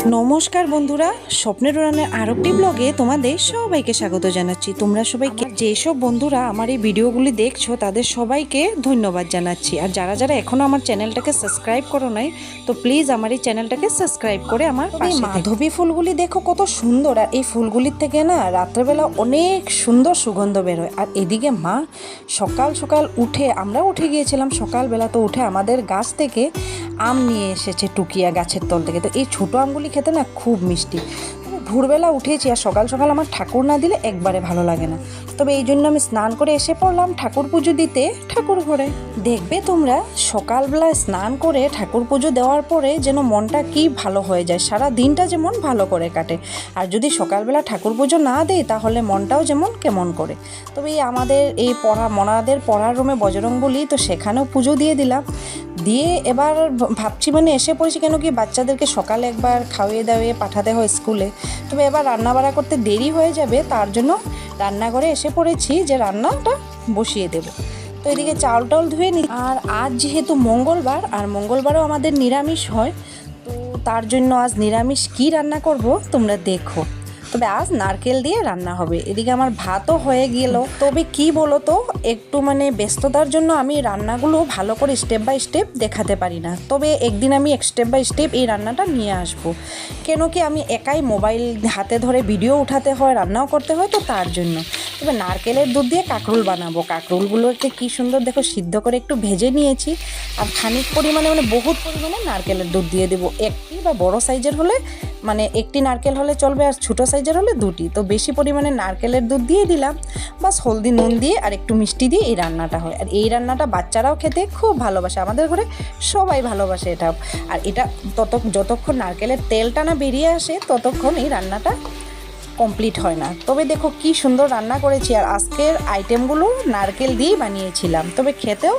নমস্কার বন্ধুরা, স্বপ্নের উড়ানের আরেকটি ব্লগে তোমাদের সবাইকে স্বাগত জানাচ্ছি। তোমরা সবাইকে যেসব বন্ধুরা আমার এই ভিডিওগুলি দেখছো তাদের সবাইকে ধন্যবাদ জানাচ্ছি। আর যারা যারা এখনও আমার চ্যানেলটাকে সাবস্ক্রাইব করো নাই, তো প্লিজ আমার এই চ্যানেলটাকে সাবস্ক্রাইব করে আমার পাশে। মাধবী ফুলগুলি দেখো কত সুন্দর, আর এই ফুলগুলির থেকে না রাত্রেবেলা অনেক সুন্দর সুগন্ধ বেরোয়। আর এদিকে মা সকাল সকাল উঠে, আমরা উঠে গিয়েছিলাম সকালবেলা, তো উঠে আমাদের গাছ থেকে আম নিয়ে এসেছে, টুকিয়া গাছের তল থেকে। তো এই ছোটো আমগুলি খেতে না খুব মিষ্টি। ভোরবেলা উঠেছি, আর সকাল সকাল আমার ঠাকুর না দিলে একবারে ভালো লাগে না। তবে এই জন্য আমি স্নান করে এসে পড়লাম ঠাকুর পুজো দিতে ঠাকুর ঘরে। দেখবে তোমরা সকালবেলায় স্নান করে ঠাকুর পুজো দেওয়ার পরে যেন মনটা কি ভালো হয়ে যায়, সারা দিনটা যেমন ভালো করে কাটে। আর যদি সকালবেলা ঠাকুর পুজো না দেই তাহলে মনটাও যেমন কেমন করে। তবে এই আমাদের এই মনাদের পড়ার রুমে বজরং বলি, তো সেখানেও পুজো দিয়ে দিলাম। দিয়ে এবার ভাবছি এসে পড়েছি, কেন কি বাচ্চাদেরকে সকালে একবার খাওয়িয়ে দাওয়িয়ে পাঠাতে হয় স্কুলে। তবে এবার রান্নাবাড়া করতে দেরি হয়ে যাবে, তার জন্য রান্নাঘরে এসে পড়েছি যে রান্নাটা বসিয়ে দেব। তো এদিকে চাউল টাউল ধুয়ে নিই। আর আজ যেহেতু মঙ্গলবার, আর মঙ্গলবারও আমাদের নিরামিষ হয়, তো তার জন্য আজ নিরামিষ কি রান্না করব তোমরা দেখো। তবে আজ নারকেল দিয়ে রান্না হবে। এদিকে আমার ভাতও হয়ে গেল। তবে কি বলো তো, একটু ব্যস্ততার জন্য আমি রান্নাগুলো ভালো করে স্টেপ বাই স্টেপ দেখাতে পারি না। তবে একদিন আমি স্টেপ বাই স্টেপ এই রান্নাটা নিয়ে আসব, কেন কি আমি একাই মোবাইল হাতে ধরে ভিডিও উঠাতে হয়, রান্নাও করতে হয়, তো তার জন্য। তবে নারকেলের দুধ দিয়ে কাঁকরোল বানাবো। কাঁকরোলগুলোকে কি সুন্দর দেখো সিদ্ধ করে একটু ভেজে নিয়েছি। আর খানিক পরিমাণে বহুত পরিমাণে নারকেলের দুধ দিয়ে দেবো। একটি বা বড় সাইজের হলে একটি নারকেল হলে চলবে, আর ছোটো সাইজের হলে দুটি। তো বেশি পরিমাণে নারকেলের দুধ দিয়ে দিলাম, বাস হলদি নুন দিয়ে আর একটু মিষ্টি দিয়ে এই রান্নাটা হয়। আর এই রান্নাটা বাচ্চারাও খেতে খুব ভালোবাসে, আমাদের ঘরে সবাই ভালোবাসে এটা। আর এটা যতক্ষণ নারকেলের তেলটা না বেরিয়ে আসে ততক্ষণ এই রান্নাটা কমপ্লিট হয় না। তবে দেখো কি সুন্দর রান্না করেছি। আর আজকের আইটেমগুলো নারকেল দিয়েই বানিয়েছিলাম, তবে খেতেও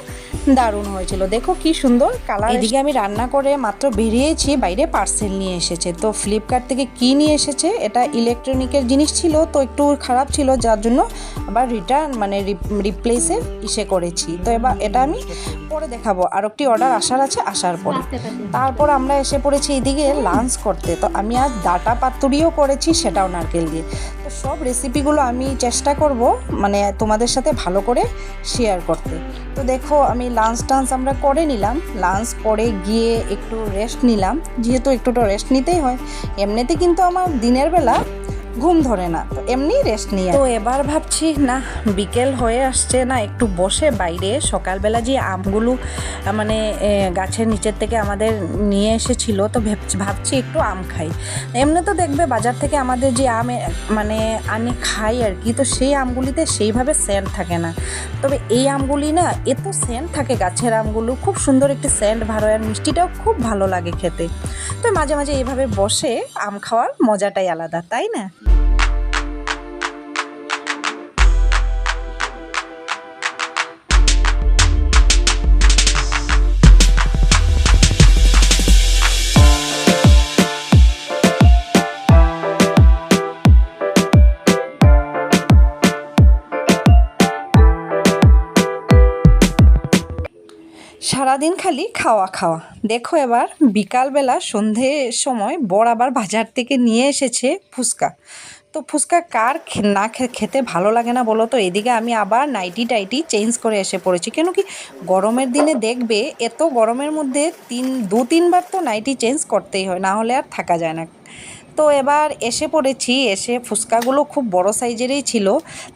দারুণ হয়েছিল। দেখো কি সুন্দর কালার। এদিকে আমি রান্না করে মাত্র বেরিয়েছি, বাইরে পার্সেল নিয়ে এসেছে। তো ফ্লিপকার্ট থেকে কি নিয়ে এসেছে, এটা ইলেকট্রনিকের জিনিস ছিল, তো একটু খারাপ ছিল, যার জন্য আবার রিটার্ন রিপ্লেসের করেছি। তো এবার এটা আমি পরে দেখাবো, আর একটি অর্ডার আসার আছে, আসার পরে। তারপর আমরা এসে পড়েছি এদিকে লাঞ্চ করতে। তো আমি আজ ডাটা পাতুরিও করেছি, সেটাও নারকেল দিয়ে। তো সব রেসিপিগুলো আমি চেষ্টা করব তোমাদের সাথে ভালো করে শেয়ার করতে। তো দেখো আমি লাঞ্চ আমরা করে নিলাম। লাঞ্চ করে গিয়ে একটু রেস্ট নিলাম, যেহেতু একটু তো রেস্ট নিতেই হয়। এমনিতে কিন্তু আমার দিনের বেলা ঘুম ধরে না, তো এমনি রেস্ট নিয়ে। তো এবার ভাবছি না, বিকেল হয়ে আসছে না, একটু বসে বাইরে সকালবেলা যে আমগুলো গাছের নিচের থেকে আমাদের নিয়ে এসেছিল, তো ভাবছি একটু আম খাই। এমনি তো দেখবে বাজার থেকে আমাদের যে আম আনে খাই আর কি, তো সেই আমগুলিতে সেইভাবে সেন্ট থাকে না। তবে এই আমগুলি না এত সেন্ট থাকে, গাছের আমগুলো খুব সুন্দর একটি সেন্ট ভারয়, আর মিষ্টিটাও খুব ভালো লাগে খেতে। তো মাঝে মাঝে এইভাবে বসে আম খাওয়ার মজাটাই আলাদা, তাই না? সারাদিন খালি খাওয়া খাওয়া। দেখো এবার বিকালবেলা সন্ধ্যের সময় বর আবার বাজার থেকে নিয়ে এসেছে ফুচকা। তো ফুচকা কার না খেতে ভালো লাগে না বলো তো। এদিকে আমি আবার নাইটি টাইটি চেঞ্জ করে এসে পড়েছি, কেন কি গরমের দিনে দেখবে এত গরমের মধ্যে 2-3 বার তো নাইটি চেঞ্জ করতেই হয়, না হলে আর থাকা যায় না। তো এবার এসে পড়েছি, এসে ফুচকাগুলো খুব বড় সাইজেরই ছিল,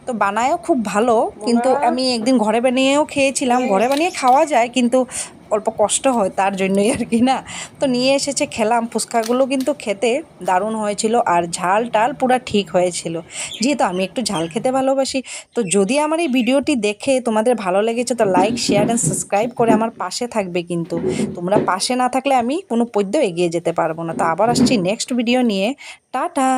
তো বানায়ও খুব ভালো। কিন্তু আমি একদিন ঘরে বানিয়েও খেয়েছিলাম। ঘরে বানিয়ে খাওয়া যায়, কিন্তু অল্প কষ্ট হয়, তার জন্যই আর কি না। তো নিয়ে এসেছে, খেলাম। ফুচকাগুলো কিন্তু খেতে দারুণ হয়েছিল, আর ঝাল টাল পুরা ঠিক হয়েছিল, যেহেতু আমি একটু ঝাল খেতে ভালোবাসি। তো যদি আমার এই ভিডিওটি দেখে তোমাদের ভালো লেগেছে, তো লাইক শেয়ার অ্যান্ড সাবস্ক্রাইব করে আমার পাশে থাকবে। কিন্তু তোমরা পাশে না থাকলে আমি কোনো পদ্যেও এগিয়ে যেতে পারবো না। তো আবার আসছি নেক্সট ভিডিও নিয়ে। টাটা।